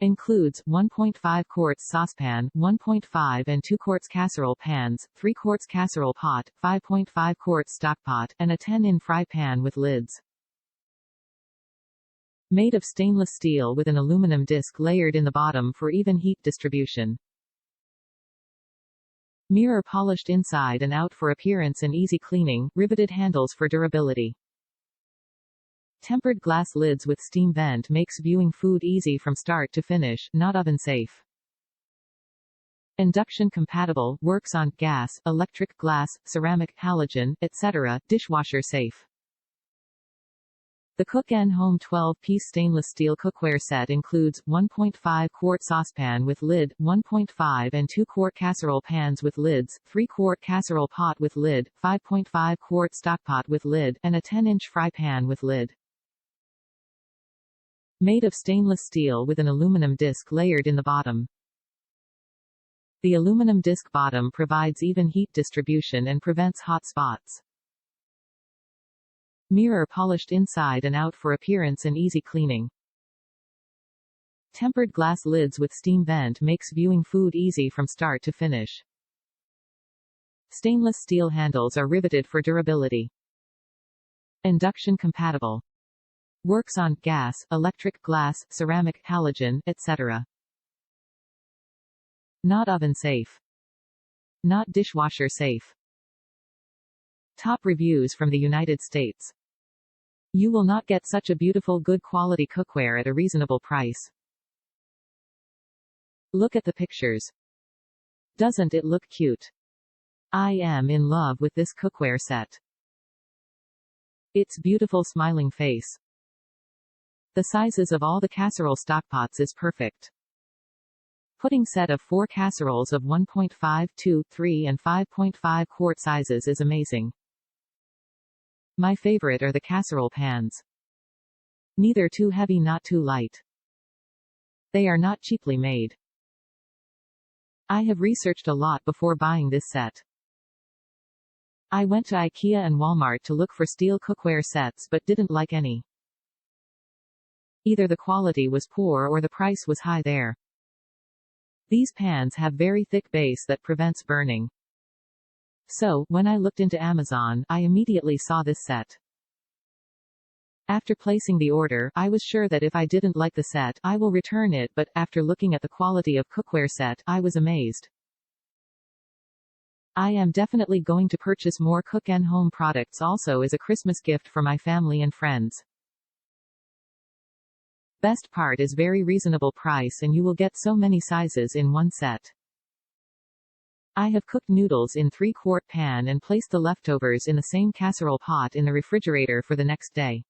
Includes 1.5 quarts saucepan, 1.5 and 2 quarts casserole pans, 3 quarts casserole pot, 5.5 quarts stockpot, and a 10-in fry pan with lids. Made of stainless steel with an aluminum disc layered in the bottom for even heat distribution. Mirror polished inside and out for appearance and easy cleaning, riveted handles for durability. Tempered glass lids with steam vent makes viewing food easy from start to finish, not oven safe. Induction compatible, works on gas, electric, glass, ceramic, halogen, etc., dishwasher safe. The Cook & Home 12-piece stainless steel cookware set includes 1.5 quart saucepan with lid, 1.5 and 2 quart casserole pans with lids, 3 quart casserole pot with lid, 5.5 quart stockpot with lid, and a 10-inch fry pan with lid. Made of stainless steel with an aluminum disc layered in the bottom. The aluminum disc bottom provides even heat distribution and prevents hot spots. Mirror polished inside and out for appearance and easy cleaning. Tempered glass lids with steam vent makes viewing food easy from start to finish. Stainless steel handles are riveted for durability. Induction compatible. Works on gas, electric, glass, ceramic, halogen, etc. Not oven safe. Not dishwasher safe. Top reviews from the United States. You will not get such a beautiful good quality cookware at a reasonable price. Look at the pictures. Doesn't it look cute? I am in love with this cookware set. Its beautiful smiling face. The sizes of all the casserole stockpots is perfect. Pudding set of 4 casseroles of 1.5, 2, 3 and 5.5 quart sizes is amazing. My favorite are the casserole pans. Neither too heavy not too light. They are not cheaply made. I have researched a lot before buying this set. I went to IKEA and Walmart to look for steel cookware sets but didn't like any. Either the quality was poor or the price was high there. These pans have very thick base that prevents burning. So, when I looked into Amazon, I immediately saw this set. After placing the order, I was sure that if I didn't like the set, I will return it, but after looking at the quality of cookware set, I was amazed. I am definitely going to purchase more Cook & Home products also as a Christmas gift for my family and friends. Best part is very reasonable price and you will get so many sizes in one set. I have cooked noodles in 3-quart pan and placed the leftovers in the same casserole pot in the refrigerator for the next day.